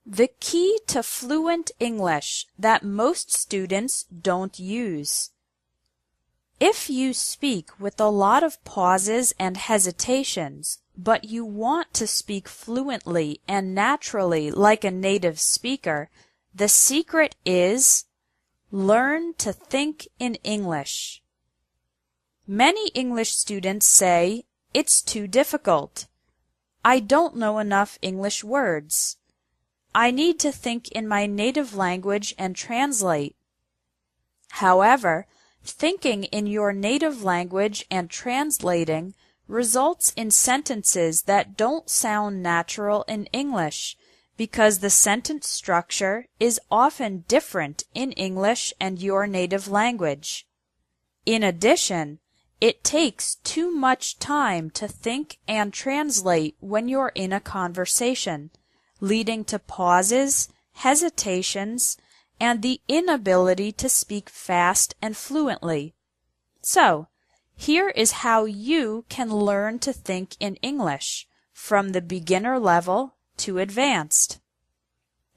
The key to fluent English that most students don't use. If you speak with a lot of pauses and hesitations, but you want to speak fluently and naturally like a native speaker, the secret is learn to think in English. Many English students say, "It's too difficult. I don't know enough English words. I need to think in my native language and translate." However, thinking in your native language and translating results in sentences that don't sound natural in English because the sentence structure is often different in English and your native language. In addition, it takes too much time to think and translate when you're in a conversation, leading to pauses, hesitations, and the inability to speak fast and fluently. So, here is how you can learn to think in English from the beginner level to advanced.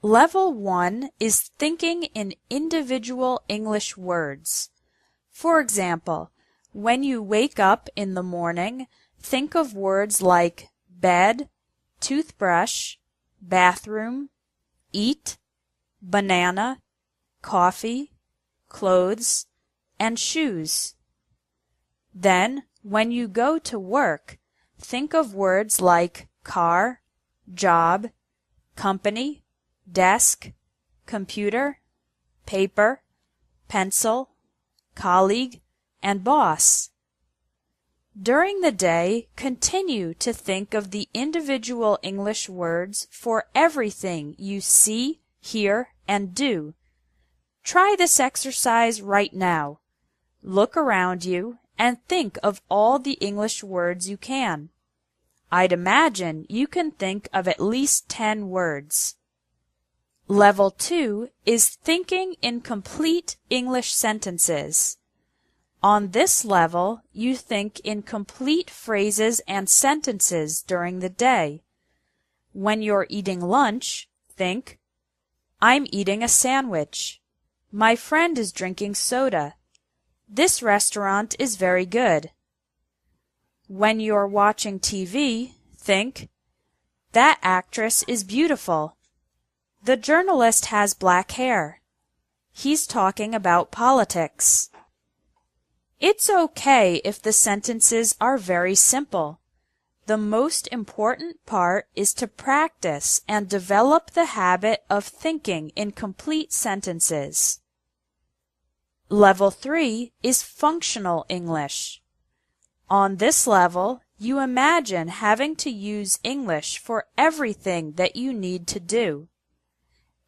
Level 1 is thinking in individual English words. For example, when you wake up in the morning, think of words like bed, toothbrush, bathroom, eat, banana, coffee, clothes, and shoes. Then, when you go to work, think of words like car, job, company, desk, computer, paper, pencil, colleague, and boss. During the day, continue to think of the individual English words for everything you see, hear, and do. Try this exercise right now. Look around you and think of all the English words you can. I'd imagine you can think of at least 10 words. Level 2 is thinking in complete English sentences. On this level, you think in complete phrases and sentences during the day. When you're eating lunch, think, "I'm eating a sandwich. My friend is drinking soda. This restaurant is very good." When you're watching TV, think, "That actress is beautiful. The journalist has black hair. He's talking about politics." It's okay if the sentences are very simple. The most important part is to practice and develop the habit of thinking in complete sentences. Level 3 is functional English. On this level, you imagine having to use English for everything that you need to do.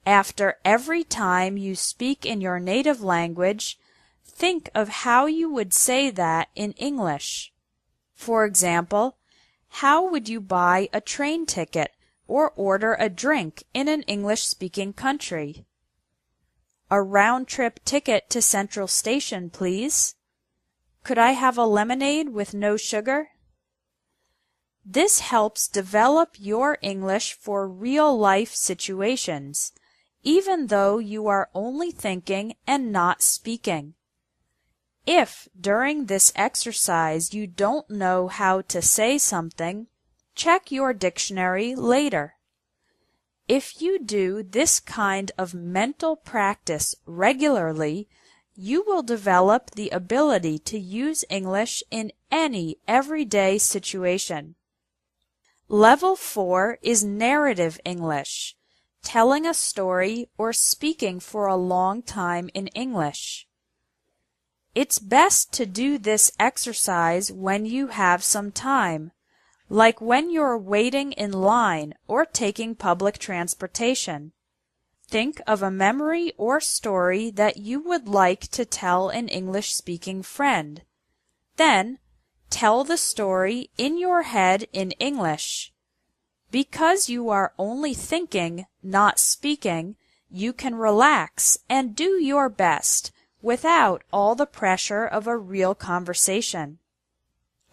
After every time you speak in your native language, think of how you would say that in English. For example, how would you buy a train ticket or order a drink in an English-speaking country? "A round-trip ticket to Central Station, please. Could I have a lemonade with no sugar?" This helps develop your English for real-life situations, even though you are only thinking and not speaking. If during this exercise you don't know how to say something, check your dictionary later. If you do this kind of mental practice regularly, you will develop the ability to use English in any everyday situation. Level 4 is narrative English, telling a story or speaking for a long time in English. It's best to do this exercise when you have some time, like when you're waiting in line or taking public transportation. Think of a memory or story that you would like to tell an English-speaking friend. Then, tell the story in your head in English. Because you are only thinking, not speaking, you can relax and do your best without all the pressure of a real conversation.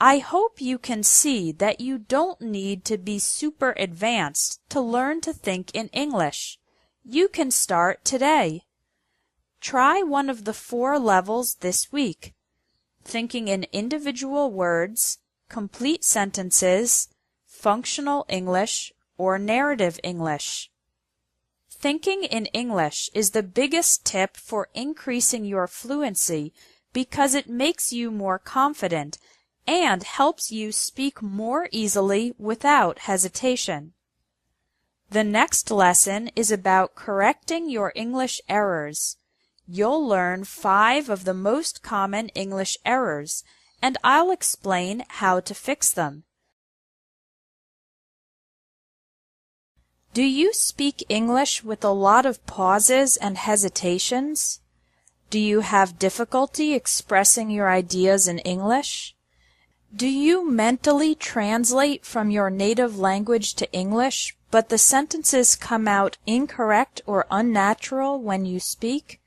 I hope you can see that you don't need to be super advanced to learn to think in English. You can start today. Try one of the 4 levels this week: thinking in individual words, complete sentences, functional English, or narrative English. Thinking in English is the biggest tip for increasing your fluency because it makes you more confident and helps you speak more easily without hesitation. The next lesson is about correcting your English errors. You'll learn 5 of the most common English errors, and I'll explain how to fix them. Do you speak English with a lot of pauses and hesitations? Do you have difficulty expressing your ideas in English? Do you mentally translate from your native language to English, but the sentences come out incorrect or unnatural when you speak?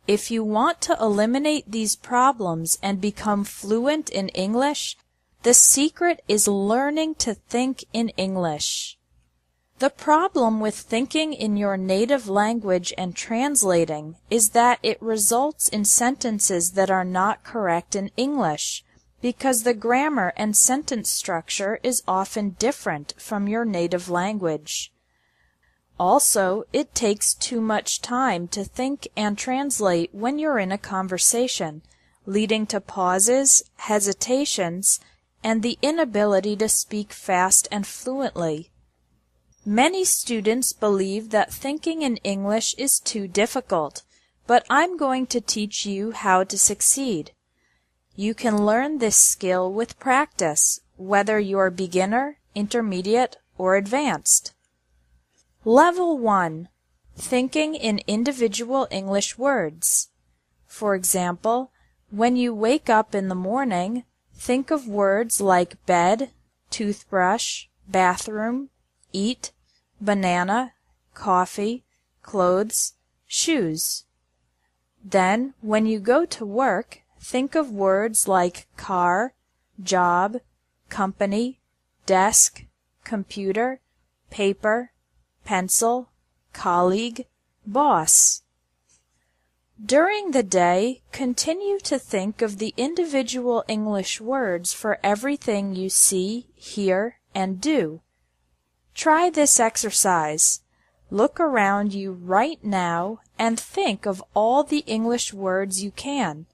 If you want to eliminate these problems and become fluent in English, the secret is learning to think in English. The problem with thinking in your native language and translating is that it results in sentences that are not correct in English, because the grammar and sentence structure is often different from your native language. Also, it takes too much time to think and translate when you're in a conversation, leading to pauses, hesitations, and the inability to speak fast and fluently. Many students believe that thinking in English is too difficult, but I'm going to teach you how to succeed. You can learn this skill with practice, whether you're beginner, intermediate, or advanced. Level 1. Thinking in individual English words. For example, when you wake up in the morning, think of words like bed, toothbrush, bathroom, eat, banana, coffee, clothes, shoes. Then, when you go to work, think of words like car, job, company, desk, computer, paper, pencil, colleague, boss. During the day, continue to think of the individual English words for everything you see, hear, and do. Try this exercise. Look around you right now and think of all the English words you can.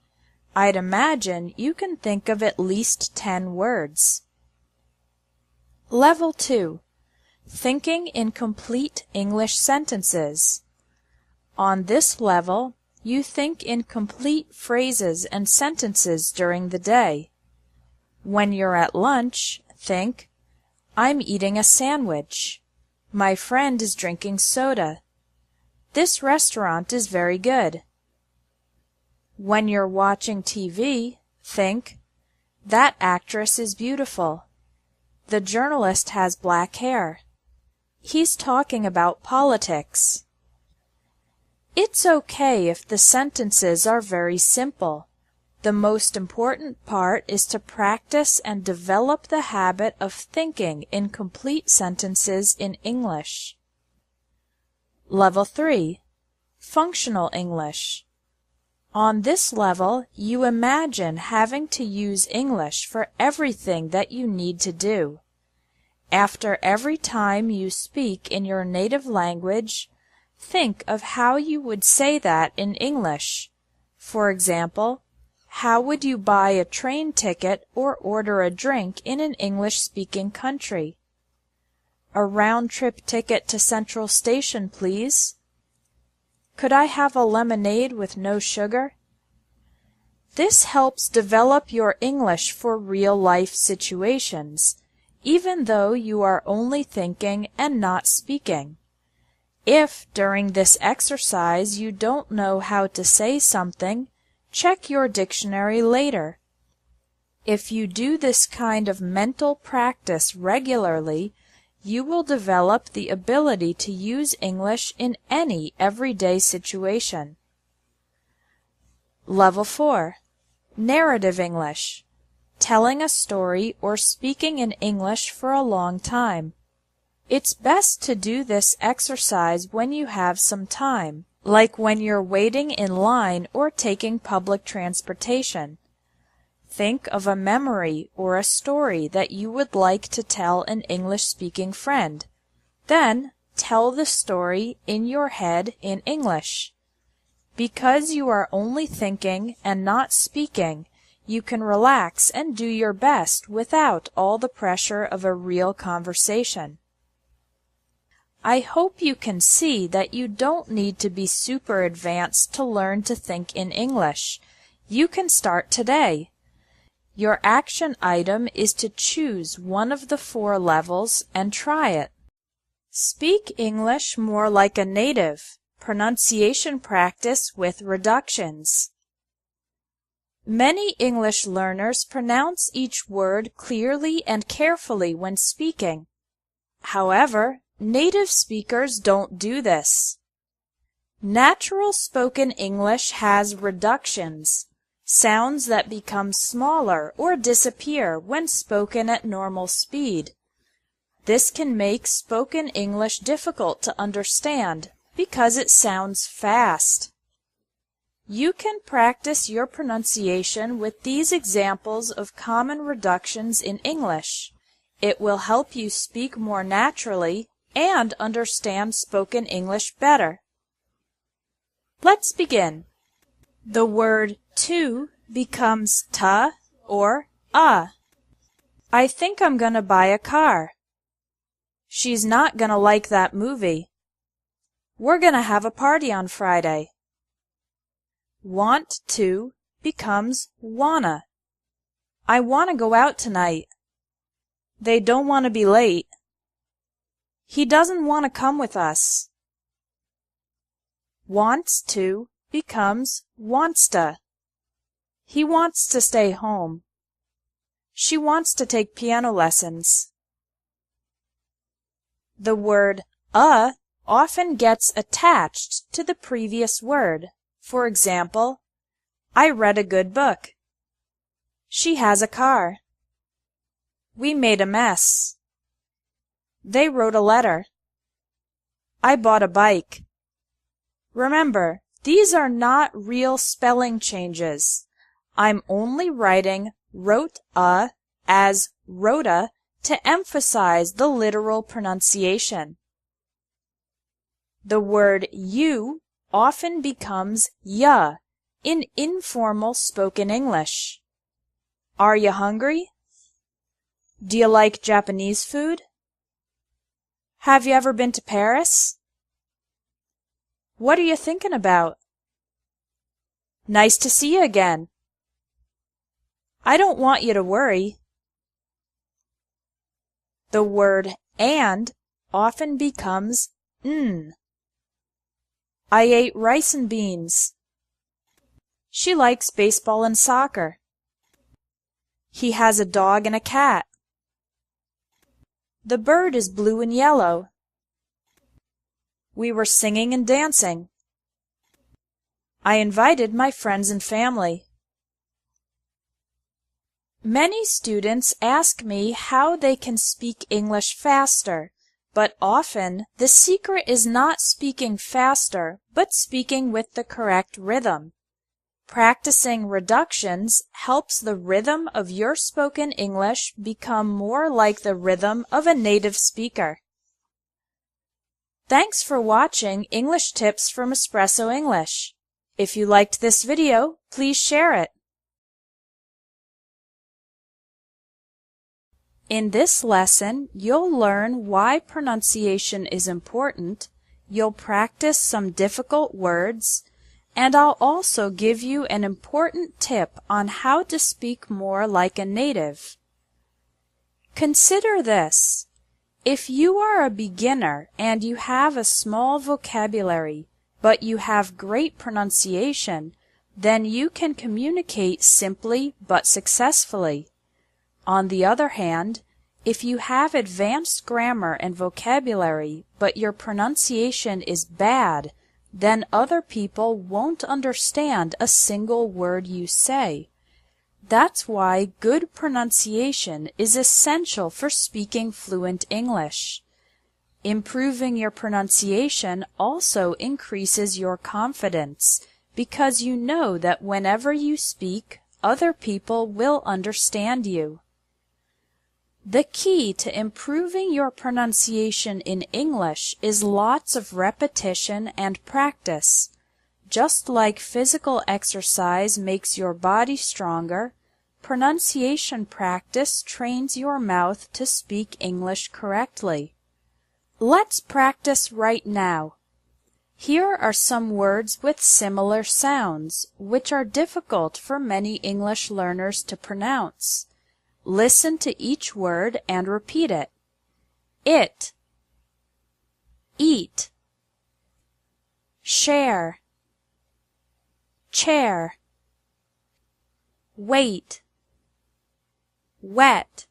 I'd imagine you can think of at least 10 words. Level 2. Thinking in complete English sentences. On this level, you think in complete phrases and sentences during the day. When you're at lunch, think, I'm eating a sandwich. My friend is drinking soda. This restaurant is very good. When you're watching TV, think, that actress is beautiful. The journalist has black hair. He's talking about politics. It's okay if the sentences are very simple. The most important part is to practice and develop the habit of thinking in complete sentences in English. Level 3. Functional English. On this level, you imagine having to use English for everything that you need to do. After every time you speak in your native language, think of how you would say that in English. For example, how would you buy a train ticket or order a drink in an English-speaking country? A round-trip ticket to Central Station, please. Could I have a lemonade with no sugar? This helps develop your English for real-life situations, even though you are only thinking and not speaking. If, during this exercise, you don't know how to say something, check your dictionary later. If you do this kind of mental practice regularly, you will develop the ability to use English in any everyday situation. Level 4. Narrative English. telling a story, or speaking in English for a long time. It's best to do this exercise when you have some time, like when you're waiting in line or taking public transportation. Think of a memory or a story that you would like to tell an English-speaking friend. Then, tell the story in your head in English. Because you are only thinking and not speaking, you can relax and do your best without all the pressure of a real conversation. I hope you can see that you don't need to be super advanced to learn to think in English. You can start today. Your action item is to choose one of the 4 levels and try it. Speak English more like a native. Pronunciation practice with reductions. Many English learners pronounce each word clearly and carefully when speaking. However, native speakers don't do this. Natural spoken English has reductions, sounds that become smaller or disappear when spoken at normal speed. This can make spoken English difficult to understand because it sounds fast. You can practice your pronunciation with these examples of common reductions in English. It will help you speak more naturally and understand spoken English better. Let's begin. The word to becomes ta or I think I'm gonna buy a car. She's not gonna like that movie. We're gonna have a party on Friday. Want to becomes wanna. I wanna go out tonight. They don't want to be late. He doesn't want to come with us. Wants to becomes wantsta. He wants to stay home. She wants to take piano lessons. The word often gets attached to the previous word. For example, I read a good book. She has a car. We made a mess. They wrote a letter. I bought a bike. Remember, these are not real spelling changes. I'm only writing wrote as rota to emphasize the literal pronunciation. The word you often becomes ya in informal spoken English. Are you hungry? Do you like Japanese food? Have you ever been to Paris? What are you thinking about? Nice to see you again. I don't want you to worry. The word and often becomes n. I ate rice and beans. She likes baseball and soccer. He has a dog and a cat. The bird is blue and yellow. We were singing and dancing. I invited my friends and family. Many students ask me how they can speak English faster, but often the secret is not speaking faster, but speaking with the correct rhythm. Practicing reductions helps the rhythm of your spoken English become more like the rhythm of a native speaker. Thanks for watching English Tips from Espresso English. If you liked this video, please share it. In this lesson, you'll learn why pronunciation is important, you'll practice some difficult words, and I'll also give you an important tip on how to speak more like a native. Consider this. If you are a beginner and you have a small vocabulary, but you have great pronunciation, then you can communicate simply but successfully. On the other hand, if you have advanced grammar and vocabulary, but your pronunciation is bad, then other people won't understand a single word you say. That's why good pronunciation is essential for speaking fluent English. Improving your pronunciation also increases your confidence because you know that whenever you speak, other people will understand you. The key to improving your pronunciation in English is lots of repetition and practice. Just like physical exercise makes your body stronger, pronunciation practice trains your mouth to speak English correctly. Let's practice right now. Here are some words with similar sounds, which are difficult for many English learners to pronounce. Listen to each word and repeat it. It, eat, share, chair, wait, wet,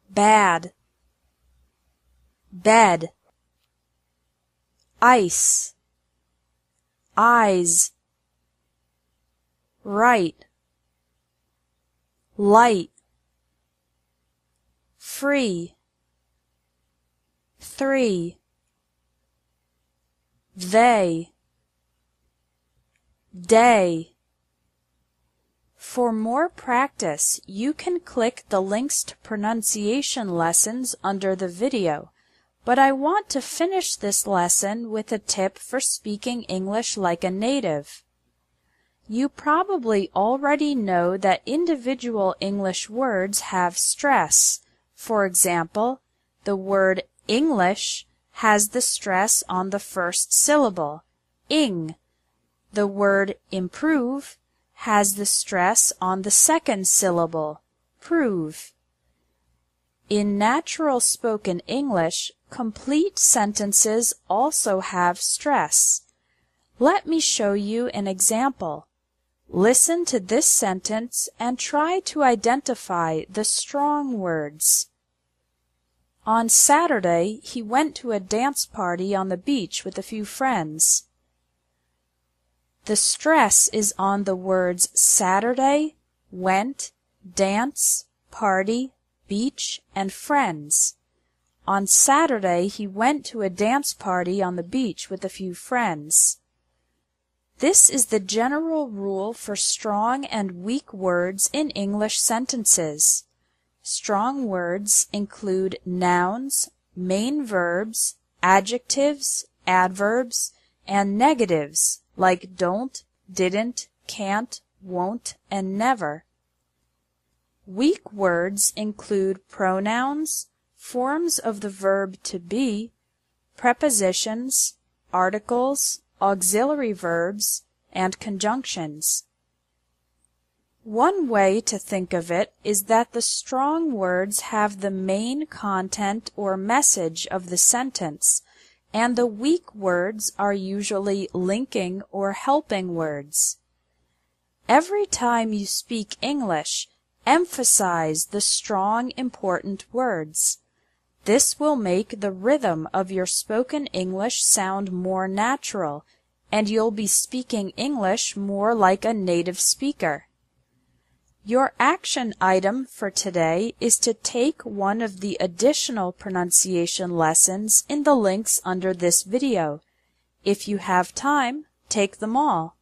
bad, bed, ice, eyes, right, light, free, three, they, day. For more practice, you can click the links to pronunciation lessons under the video, but I want to finish this lesson with a tip for speaking English like a native. You probably already know that individual English words have stress. For example, the word English has the stress on the first syllable, ing. The word improve has the stress on the second syllable, prove. In natural spoken English, complete sentences also have stress. Let me show you an example. Listen to this sentence and try to identify the strong words. On Saturday, he went to a dance party on the beach with a few friends. The stress is on the words Saturday, went, dance, party, beach, and friends. On Saturday, he went to a dance party on the beach with a few friends. This is the general rule for strong and weak words in English sentences. Strong words include nouns, main verbs, adjectives, adverbs, and negatives like don't, didn't, can't, won't, and never. Weak words include pronouns, forms of the verb to be, prepositions, articles, auxiliary verbs, and conjunctions. One way to think of it is that the strong words have the main content or message of the sentence, and the weak words are usually linking or helping words. Every time you speak English, emphasize the strong, important words. This will make the rhythm of your spoken English sound more natural, and you'll be speaking English more like a native speaker. Your action item for today is to take one of the additional pronunciation lessons in the links under this video. If you have time, take them all.